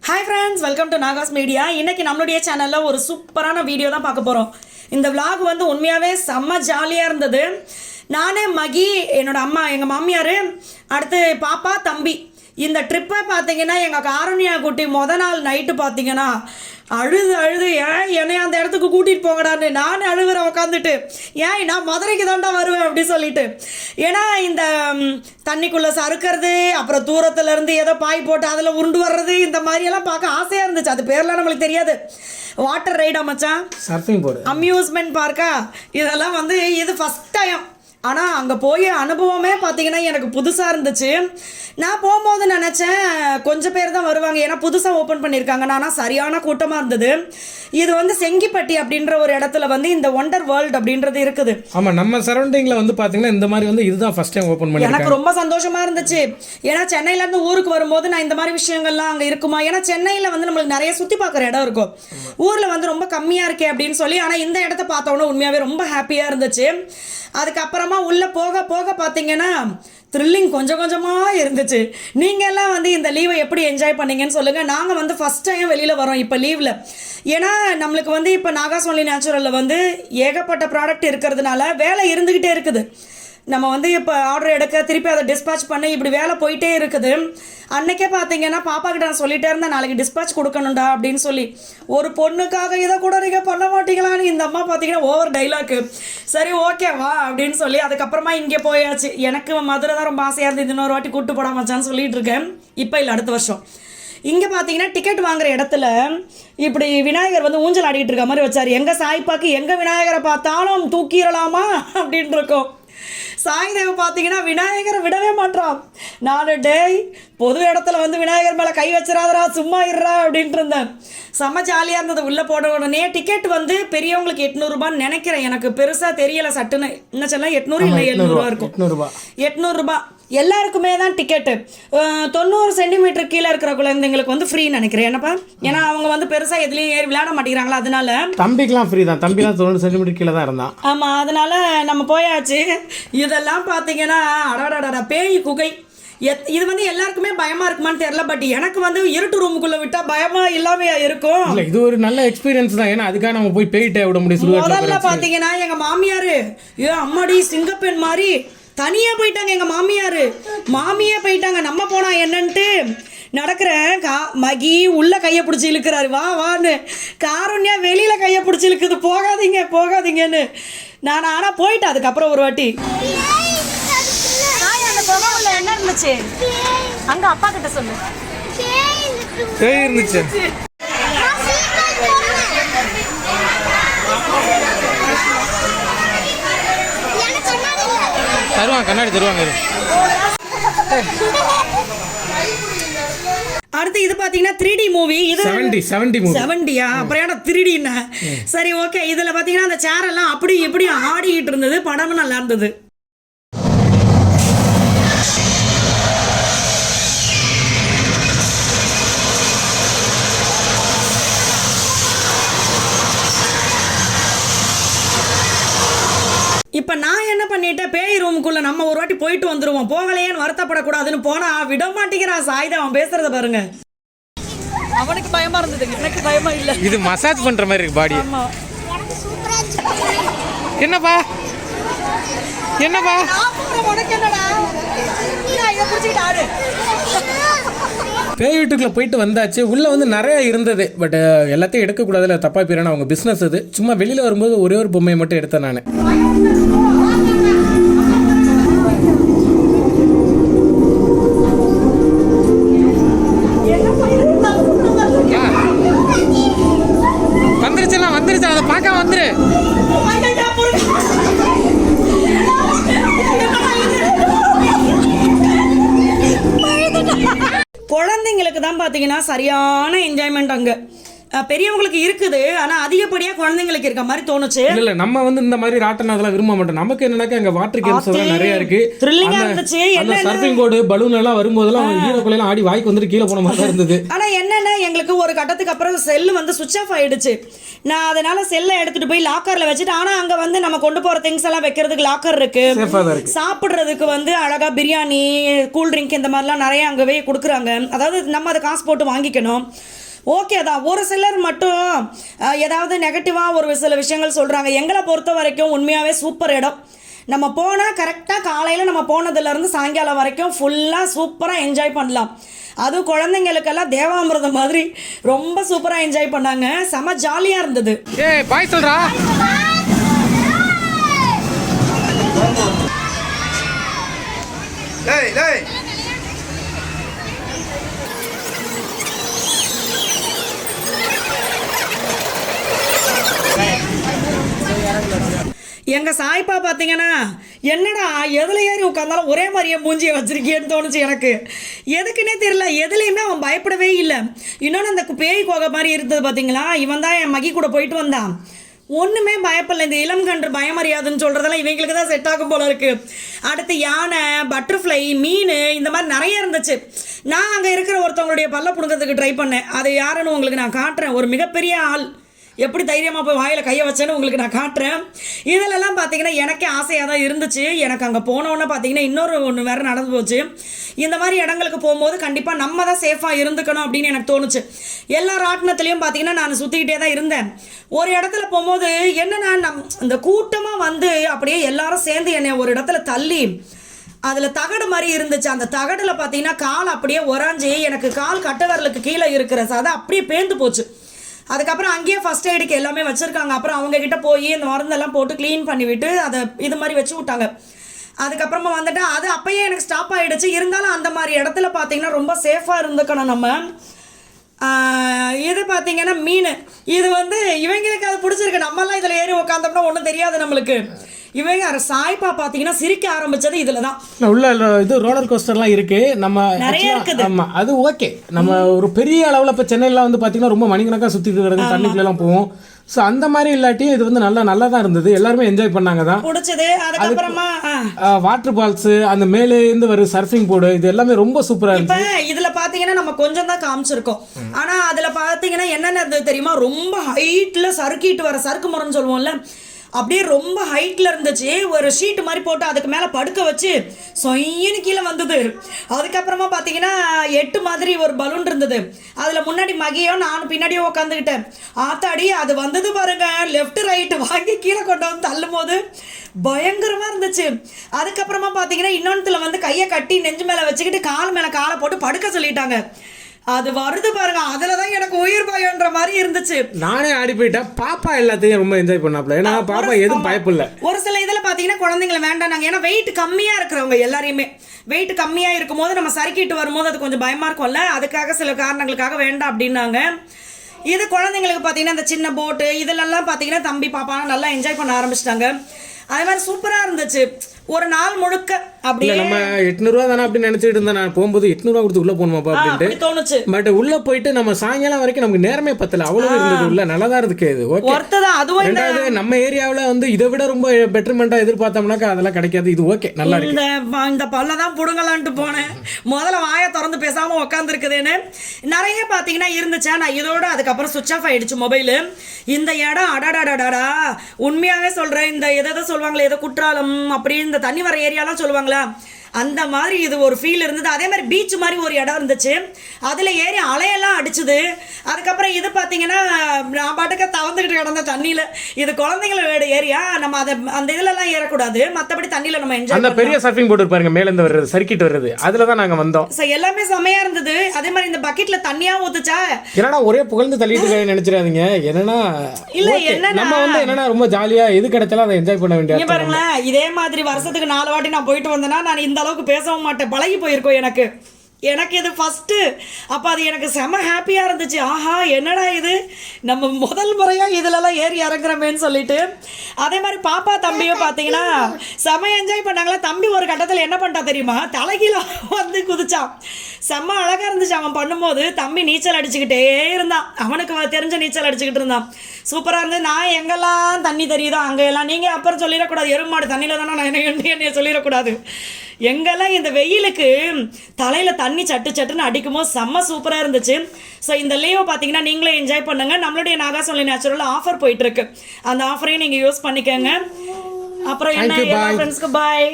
Hi friends, welcome to Nahash media. இன்றைக்கி நம்மளுடைய சேனலில் ஒரு சூப்பரான வீடியோ தான் பார்க்க போகிறோம். இந்த விலாக் வந்து உண்மையாகவே செம்ம ஜாலியாக இருந்தது. நானே மகி, என்னோடய அம்மா, எங்கள் மாமியார், அடுத்து பாப்பா, தம்பி. இந்த ட்ரிப்பை பார்த்தீங்கன்னா எங்கள் காரணியா குட்டி நாள் நைட்டு பார்த்தீங்கன்னா அழுது என்னை அந்த இடத்துக்கு கூட்டிகிட்டு போங்கடான்னு நான் அழுகுறேன் உட்காந்துட்டு. நான் மதுரைக்கு தாண்டா வருவேன் அப்படி சொல்லிட்டு. ஏன்னா இந்த தண்ணிக்குள்ளே சறுக்கிறது, அப்புறம் தூரத்துலேருந்து ஏதோ பாய் போட்டு அதில் உருண்டு வர்றது, இந்த மாதிரியெல்லாம் பார்க்க ஆசையாக இருந்துச்சு. அது பேர்லாம் நம்மளுக்கு தெரியாது. வாட்டர் ரைடா மச்சான், சர்ஃபிங் போர்டு, அம்யூஸ்மெண்ட் பார்க்கா, இதெல்லாம் வந்து இது ஃபஸ்ட் டைம். ஆனால் அங்கே போய் அனுபவமே பார்த்தீங்கன்னா எனக்கு புதுசாக இருந்துச்சு. நான் போகும்போது நினச்சேன் கொஞ்சம் பேர் தான் வருவாங்க, ஏன்னா புதுசாக ஓப்பன் பண்ணியிருக்காங்க. ஆனால் சரியான கூட்டமாக இருந்தது. இது வந்து செங்கிப்பட்டி அப்படின்ற ஒரு இடத்துல வந்து இந்த ஒண்டர் வேர்ல்டு அப்படின்றது இருக்குது. ஆமாம், நம்ம சரௌண்டிங்கில் வந்து பார்த்தீங்கன்னா இந்த மாதிரி வந்து இதுதான் ஃபஸ்ட் டைம் ஓப்பன் பண்ணி எனக்கு ரொம்ப சந்தோஷமாக இருந்துச்சு. ஏன்னா சென்னையிலேருந்து ஊருக்கு வரும்போது நான் இந்த மாதிரி விஷயங்கள்லாம் அங்கே இருக்குமா, ஏன்னா சென்னையில் வந்து நம்மளுக்கு நிறைய சுற்றி பார்க்குற இடம் இருக்கும், ஊரில் வந்து ரொம்ப கம்மியாக இருக்கே அப்படின்னு சொல்லி. ஆனால் இந்த இடத்த பார்த்தோன்னா உண்மையாகவே ரொம்ப ஹாப்பியாக இருந்துச்சு. அதுக்கப்புறமா உள்ளே போக போக பார்த்தீங்கன்னா த்ரில்லிங் கொஞ்சம் கொஞ்சமாக இருந்துச்சு. நீங்கள் எல்லாம் வந்து இந்த லீவை எப்படி என்ஜாய் பண்ணீங்கன்னு சொல்லுங்கள். நாங்கள் வந்து ஃபஸ்ட் டைம் வெளியில் வரோம் இப்போ லீவில். ஏன்னா நம்மளுக்கு வந்து இப்போ நாகாஸ் ஒன்லி நேச்சுரலில் வந்து ஏகப்பட்ட ப்ராடக்ட் இருக்கிறதுனால வேலை இருந்துக்கிட்டே இருக்குது. நம்ம வந்து இப்போ ஆர்டர் எடுக்க, திருப்பி அதை டிஸ்பேச் பண்ணி, இப்படி வேலை போயிட்டே இருக்குது. அன்றைக்கே பார்த்தீங்கன்னா பாப்பா கிட்ட நான் சொல்லிட்டே இருந்தேன், நாளைக்கு டிஸ்பேச் கொடுக்கணும்டா அப்படின்னு சொல்லி. ஒரு பொண்ணுக்காக இதை கூட நீங்கள் பண்ண மாட்டீங்களான்னு இந்த அம்மா பார்த்தீங்கன்னா ஓவர் டைலாக்கு. சரி ஓகே வா அப்படின்னு சொல்லி அதுக்கப்புறமா இங்கே போயாச்சு. எனக்கு மதுரை தான் ரொம்ப ஆசையாக இருந்தது, இன்னொரு வாட்டி கூப்பிட்டு போட மச்சான்னு சொல்லிட்டு இருக்கேன். இப்போ இல்லை, அடுத்த வருஷம். இங்கே பார்த்தீங்கன்னா டிக்கெட் வாங்குற இடத்துல இப்படி விநாயகர் வந்து ஊஞ்சல் ஆடிக்கிட்டு இருக்க மாதிரி வச்சார். எங்கள் சாய்ப்பாக்கு எங்கே விநாயகரை பார்த்தாலும் தூக்கிடலாமா அப்படின்னு இருக்கும். சாய்தேவ பார்த்தீங்கன்னா விநாயகரை விடவே மாட்டான். நான் டேய் பொது இடத்துல வந்து விநாயகர் மேலே கை வச்சிடாதரா, சும்மா இருறா அப்படின்ட்டு இருந்தேன். செம்ம ஜாலியாக இருந்தது. உள்ளே போட உடனே டிக்கெட் வந்து பெரியவங்களுக்கு 800 நினைக்கிறேன், எனக்கு பெருசாக தெரியலை. சட்டுன்னு என்ன சொல்லலாம், 800 இல்லை 700 இருக்கும். 800 எல்லாருக்குமே தான் டிக்கெட்டு. 90 சென்டிமீட்டர் கீழே இருக்கிற குழந்தைங்களுக்கு வந்து ஃப்ரீ நினைக்கிறேன். என்னப்பா, ஏன்னா அவங்க வந்து பெருசாக எதுலேயும் ஏறி விளையாட மாட்டேங்கிறாங்களா, அதனால. தம்பிக்கெலாம் ஃப்ரீ தான், தம்பி தான் 90 சென்டிமீட்டர் கீழே தான் இருந்தான். ஆமாம், அதனால நம்ம போயாச்சு. இதெல்லாம் பார்த்தீங்கன்னா அடாடாடா பேய் குகை. இது வந்து எல்லாருக்குமே பயமா இருக்குமான்னு தெரியல, பட் எனக்கு வந்து இருட்டு ரூமுக்குள்ள விட்டா பயமா இல்லாம இருக்கும். இல்ல, இது ஒரு நல்ல எக்ஸ்பீரியன்ஸ் தான். ஏன்னா அதுக்காக நம்ம போய் பேயிட்டே விட முடியும். முதல்ல பாத்தீங்கன்னா எங்க மாமியாரு அம்மாடி சிங்கப்பெண் மாதிரி தனியா போயிட்டாங்க. எங்க மாமியே போயிட்டாங்க. நம்ம போனா என்னன்ட்டு நடக்கிறேன். மகி உள்ள கையை பிடிச்சி இழுக்கிறாரு, வா வான்னு. காரண்யா வெளியில கையை பிடிச்சி இழுக்குது, போகாதீங்கன்னு. நான் ஆனா போயிட்டேன். அதுக்கப்புறம் ஒரு வாட்டி என்ன இருந்துச்சு அங்க, அப்பா கிட்ட சொல்லு. இருந்துச்சு தருவாங்க, கண்ணாடி தருவாங்க. அடுத்து இது பாத்தீங்கன்னா 3D மூவி. இது 70 அப்புறம் ஏன்னா 3Dன்னா சரி ஓகே. இதுல பாத்தீங்கன்னா அந்த சேர் எல்லாம் அப்படி இப்படி ஆடிக்கிட்டு இருந்தது. படமும் நல்லா இருந்தது. இப்போ நான் என்ன பண்ணிட்டேன், பேய் ரூமுக்குள்ளே நம்ம ஒரு வாட்டி போயிட்டு வந்துடுவோம், போகலையேன்னு வருத்தப்படக்கூடாதுன்னு போனால் விட மாட்டேங்கிறான் சாய்தா. அவன் பேசுறத பாருங்க. அவனுக்கு பயமா இருந்தது, எனக்கு பயமா இல்லை. இது மசாஜ் பண்ணுற மாதிரி இருக்கு பாடி. என்னப்பா உனக்கு என்னடா, இதை பிடிச்சிக்கிட்டு ஆடு. பேய் வீட்டுக்குள்ளே போயிட்டு வந்தாச்சு. உள்ளே வந்து நிறையா இருந்தது, பட் எல்லாத்தையும் எடுக்கக்கூடாதுல, தப்பாக போயிடணும். அவங்க பிஸ்னஸ் அது. சும்மா வெளியில் வரும்போது ஒரே ஒரு பொம்மையை மட்டும் எடுத்தேன் நான். வந்துருச்சு, அதை பார்க்க வந்துரு. குழந்தைங்களுக்கு தான் பார்த்தீங்கன்னா சரியான என்ஜாய்மெண்ட் அங்கே. பெரியவங்களுக்கு இருக்குது, ஆனால் அதிகப்படியாக குழந்தைங்களுக்கு இருக்க மாதிரி தோணுச்சு. இல்லை, நம்ம வந்து இந்த மாதிரி ராட்டம் அதெல்லாம் விரும்ப மாட்டோம். நமக்கு என்னன்னாக்கா அங்கே வாட்டர் கேம்ஸ் எல்லாம் நிறைய இருக்கு, த்ரில்லிங்காக இருந்துச்சு. அந்த சர்ஃபிங் போர்டு, பலூன் எல்லாம் வரும்போதெல்லாம் ஹீரோக்குள்ள ஆடி வாய்க்கு வந்துட்டு கீழே போன மாதிரி தான் இருந்தது. ஆனால் என்னென்ன எங்களுக்கு ஒரு கட்டத்துக்கு அப்புறம் செல்லு வந்து சுவிட்ச் ஆஃப் ஆகிடுச்சு. நான் அதனால் செல்லை எடுத்துகிட்டு போய் லாக்கரில் வச்சுட்டு, ஆனால் அங்கே வந்து நம்ம கொண்டு போகிற திங்ஸ் எல்லாம் வைக்கிறதுக்கு லாக்கர் இருக்குது, சாப்பிட்றதுக்கு வந்து அழகாக பிரியாணி கூல்ட்ரிங்க் இந்த மாதிரிலாம் நிறைய அங்கேவே கொடுக்குறாங்க. அதாவது நம்ம அதை காசு போட்டு வாங்கிக்கணும். ஓகே தான். ஒரு சிலர் மட்டும் ஏதாவது நெகட்டிவாக ஒரு சில விஷயங்கள் சொல்கிறாங்க. எங்களை பொறுத்த வரைக்கும் உண்மையாகவே சூப்பர் இடம். நம்ம போனால் கரெக்டாக காலையில் நம்ம போனதுலேருந்து சாயங்காலம் வரைக்கும் ஃபுல்லாக சூப்பராக என்ஜாய் பண்ணலாம். அதுவும் குழந்தைங்களுக்கெல்லாம் தேவாமிர்தம் மாதிரி ரொம்ப சூப்பராக என்ஜாய் பண்ணாங்க. செம ஜாலியாக இருந்தது. பாய் சொல்றா. எங்கள் சாய்ப்பா பார்த்தீங்கன்னா, என்னடா எதில் ஏறி உட்காந்தாலும் ஒரே மாதிரியே மூஞ்சியை வச்சிருக்கேன்னு தோணுச்சு எனக்கு. எதுக்குன்னே தெரியல, எதுலேயுமே அவன் பயப்படவே இல்லை. இன்னொன்று அந்த பேய் கோகை மாதிரி இருந்தது பார்த்தீங்களா, இவன் தான் என் மகி கூட போயிட்டு வந்தான். ஒன்றுமே பயப்படல. இந்த இளம் கன்று பயமறியாதுன்னு சொல்கிறதெல்லாம் இவங்களுக்கு தான் செட் ஆகும் போல இருக்குது. அடுத்து யானை, பட்டர்ஃப்ளை, மீன் இந்த மாதிரி நிறைய இருந்துச்சு. நான் அங்கே இருக்கிற ஒருத்தவங்களுடைய பல்ல பிடுங்கிறதுக்கு ட்ரை பண்ணேன். அது யாருன்னு உங்களுக்கு நான் காட்டுறேன். ஒரு மிகப்பெரிய ஆள் எப்படி தைரியமாக போய் வாயில் கையை வச்சேன்னு உங்களுக்கு நான் காட்டுறேன். இதிலெல்லாம் பார்த்தீங்கன்னா எனக்கே ஆசையாக தான் இருந்துச்சு. எனக்கு அங்கே போனோன்னே பார்த்தீங்கன்னா இன்னொரு ஒன்று வேறு நடந்து போச்சு. இந்த மாதிரி இடங்களுக்கு போகும்போது கண்டிப்பாக நம்ம தான் சேஃபாக இருந்துக்கணும் அப்படின்னு எனக்கு தோணுச்சு. எல்லா ராட்டினத்துலேயும் பார்த்தீங்கன்னா நான் சுற்றிக்கிட்டே தான் இருந்தேன். ஒரு இடத்துல போகும்போது என்னன்னா, இந்த கூட்டமாக வந்து அப்படியே எல்லாரும் சேர்ந்து என்னை ஒரு இடத்துல தள்ளி அதில் தகடு மாதிரி இருந்துச்சு. அந்த தகடில் பார்த்தீங்கன்னா கால் அப்படியே உறைஞ்சி எனக்கு கால் கட்டை விரலுக்கு கீழே இருக்கிற சதை அப்படியே பேந்து போச்சு. அதுக்கப்புறம் அங்கேயே ஃபஸ்ட் எய்டுக்கு எல்லாமே வச்சுருக்காங்க. அப்புறம் அவங்கக்கிட்ட போய் இந்த மருந்தெல்லாம் போட்டு க்ளீன் பண்ணிவிட்டு அதை இது மாதிரி வச்சு விட்டாங்க. அதுக்கப்புறமா வந்துட்டு அது அப்போயே எனக்கு ஸ்டாப் ஆகிடுச்சு. இருந்தாலும் அந்த மாதிரி இடத்துல பார்த்தீங்கன்னா ரொம்ப சேஃபாக இருந்துக்கணும் நம்ம. இது பார்த்தீங்கன்னா மீன், இது வந்து இவங்களுக்கு அது பிடிச்சிருக்கு. நம்மலாம் இதில் ஏறி உட்காந்தோம்னா ஒன்றும் தெரியாது நம்மளுக்கு. இவங்க சாய்ப்பா பார்த்தீங்கன்னா சிரிக்க ஆரம்பிச்சது இதில் தான். உள்ள இது ரோலர் கோஸ்டர்லாம் இருக்கு. நம்ம நிறைய இருக்குது. ஆமாம், அது ஓகே. நம்ம ஒரு பெரிய அளவில் இப்போ சென்னையில் வந்து பார்த்தீங்கன்னா ரொம்ப மணிக்கணக்காக சுற்றிட்டு இருக்கிறது, தண்ணிக்குள்ளெல்லாம் போவோம். ஸோ அந்த மாதிரி இல்லாட்டியும் இது வந்து நல்லா தான் இருந்தது. எல்லாருமே என்ஜாய் பண்ணாங்க தான். பிடிச்சது. அதுக்கப்புறமா வாட்டர் ஃபால்ஸு, அந்த மேலேருந்து வர சர்ஃபிங் போர்டு, இது எல்லாமே ரொம்ப சூப்பராக இருந்துச்சு. இப்போ இதில் பார்த்தீங்கன்னா நம்ம கொஞ்சம் தான் காமிச்சிருக்கோம். ஆனால் அதில் பார்த்தீங்கன்னா என்னென்ன தெரியுமா, ரொம்ப ஹைட்டில் சறுக்கிட்டு வர சறுக்கு மரம்னு சொல்லுவோம்ல, அப்படியே ரொம்ப ஹைட்டில் இருந்துச்சு. ஒரு ஷீட்டு மாதிரி போட்டு அதுக்கு மேலே படுக்க வச்சு சொயின்னு கீழே வந்தது. அதுக்கப்புறமா பார்த்தீங்கன்னா 8 மாதிரி ஒரு பலூன் இருந்தது. அதில் முன்னாடி மகியோ நானும் பின்னாடியோ உட்காந்துக்கிட்டேன். ஆத்தாடி அது வந்தது பாருங்க, லெஃப்ட் ரைட்டு வாங்கி கீழே கொண்டு வந்து தள்ளும் போது பயங்கரமாக இருந்துச்சு. அதுக்கப்புறமா பார்த்தீங்கன்னா இன்னொன்றுல வந்து கையை கட்டி நெஞ்சு மேலே வச்சுக்கிட்டு கால் மேலே காலை போட்டு படுக்க சொல்லிட்டாங்க. அது வருது பாருங்க, அதில் தான் எனக்கு உயிர் பயம்ன்ற மாதிரி இருந்துச்சு. நானே ஆடி போயிட்டேன். பாப்பா எல்லாத்தையும் ரொம்ப என்ஜாய் பண்ணாப்ல. ஏன்னா பாப்பா எதுவும் பயப்பில்லை. ஒரு சில இதில் பார்த்தீங்கன்னா குழந்தைங்களை வேண்டாம். ஏன்னா வெயிட் கம்மியாக இருக்கிறவங்க எல்லாரையுமே வெயிட் கம்மியாக இருக்கும் போது நம்ம சறுக்கிட்டு வரும்போது அது கொஞ்சம் பயமாக இருக்கும்ல, அதுக்காக சில காரணங்களுக்காக வேண்டாம் அப்படின்னாங்க. இது குழந்தைங்களுக்கு பார்த்தீங்கன்னா இந்த சின்ன போட்டு இதிலெல்லாம் பார்த்தீங்கன்னா தம்பி பாப்பா நல்லா என்ஜாய் பண்ண ஆரம்பிச்சிட்டாங்க. அது மாதிரி சூப்பராக இருந்துச்சு. ஒரு நாள் முழுக்க அப்படியே நம்ம 800 ரூபா தானே அப்படின்னு நினைச்சிட்டு இருந்தேன். நான் போகும்போது 800 ரூபா கொடுத்து உள்ள போகணுமாப்பா அப்படின்ட்டு தோணுச்சு. பட் உள்ள போயிட்டு நம்ம சாயங்காலம் வரைக்கும் நமக்கு நேரமே பத்தல. அவ்வளவு இருந்தது உள்ள, நல்லா தான் இருக்கு. இது ஓகே. ரெண்டாவது நம்ம ஏரியாவில் வந்து இதை விட ரொம்ப பெட்டர்மெண்டா எதிர்பார்த்தோம்னாக்கா அதெல்லாம் கிடைக்காது. இது ஓகே, நல்லா இருக்கு. இந்த பல்ல தான் புடுங்கலான்ட்டு போனேன். முதல்ல வாயை திறந்து பேசாம உட்காந்துருக்குதுன்னு நிறைய பார்த்தீங்கன்னா இருந்துச்சா. நான் இதோட அதுக்கப்புறம் சுவிட்ச் ஆஃப் ஆயிடுச்சு மொபைலு. இந்த இடம் அடாடாடாடா உண்மையாவே சொல்றேன். இந்த எதை சொல்லுவாங்களே, ஏதோ குற்றாலம் அப்படி இந்த தண்ணி வர ஏரியாலாம் சொல்லுவாங்களா, அந்த மாதிரி இது ஒரு ஃபீல் இருந்தது. அதே மாதிரி பீச் மாதிரி ஒரு இடம் இருந்துச்சு. அதில் ஏறி அலையெல்லாம் அடிச்சுது. அதுக்கப்புறம் இது பார்த்தீங்கன்னா நான் பாட்டுக்க தவந்துக்கிட்டு கிடந்த தண்ணியில். இது குழந்தைங்களோட ஏரியா, நம்ம அதை அந்த இதிலெல்லாம் ஏறக்கூடாது. மற்றபடி தண்ணியில் நம்ம என்ஜாய் அந்த பெரிய சர்ஃபிங் போர்டு பாருங்க, மேலேருந்து வர்றது சர்க்கிட் வர்றது, அதில் தான் நாங்கள் வந்தோம். ஸோ எல்லாமே செமையாக இருந்தது. அதே மாதிரி இந்த பக்கெட்டில் தண்ணியாக ஊற்றுச்சா, என்னன்னா ஒரே புகழ்ந்து தள்ளிட்டு நினைச்சிடாதீங்க. என்னன்னா இல்லை என்ன நம்ம வந்து என்னன்னா ரொம்ப ஜாலியாக எது கிடைச்சாலும் அதை என்ஜாய் பண்ண வேண்டிய. பாருங்களேன், இதே மாதிரி வருஷத்துக்கு 4 வாட்டி நான் போயிட்டு வந்தேன்னா நான் இந்த அளவுக்கு பேசவும் மாட்டேன். பழகி போயிருக்கோம் எனக்கு இது ஃபஸ்ட்டு. அப்போ அது எனக்கு செம ஹாப்பியாக இருந்துச்சு. ஆஹா என்னடா இது, நம்ம முதல் முறையாக இதிலலாம் ஏறி இறங்குறமேன்னு சொல்லிட்டு. அதே மாதிரி பாப்பா தம்பியும் பார்த்தீங்கன்னா செம என்ஜாய் பண்ணாங்களா. தம்பி ஒரு கட்டத்தில் என்ன பண்ணிட்டா தெரியுமா, தலைகீழ வந்து குதிச்சான். செம்ம அழகாக இருந்துச்சு அவன் பண்ணும்போது. தம்பி நீச்சல் அடிச்சுக்கிட்டே இருந்தான். அவனுக்கு தெரிஞ்ச நீச்சல் அடிச்சுக்கிட்டு இருந்தான். சூப்பராக இருந்தது. நான் எங்கெல்லாம் தண்ணி தெரியுதோ அங்கே எல்லாம், நீங்கள் அப்புறம் சொல்லிடக்கூடாது, எருமாடு தண்ணியில் தானே நான் என்னைய சொல்லிடக்கூடாது. எங்கெல்லாம் இந்த வெயிலுக்கு தலையில் தண்ணி சட்டு சட்டுன்னு அடிக்கும்போது செம்ம சூப்பராக இருந்துச்சு. ஸோ இந்த லீவை பார்த்தீங்கன்னா நீங்களே என்ஜாய் பண்ணுங்கள். நம்மளுடைய நாகாஸ் நேச்சுரல் ஆஃபர் போயிட்டுருக்கு, அந்த ஆஃபரையும் நீங்கள் யூஸ் பண்ணிக்கோங்க. அப்புறம் என்ன, எல்லா ஃப்ரெண்ட்ஸ்க்கு பாய்.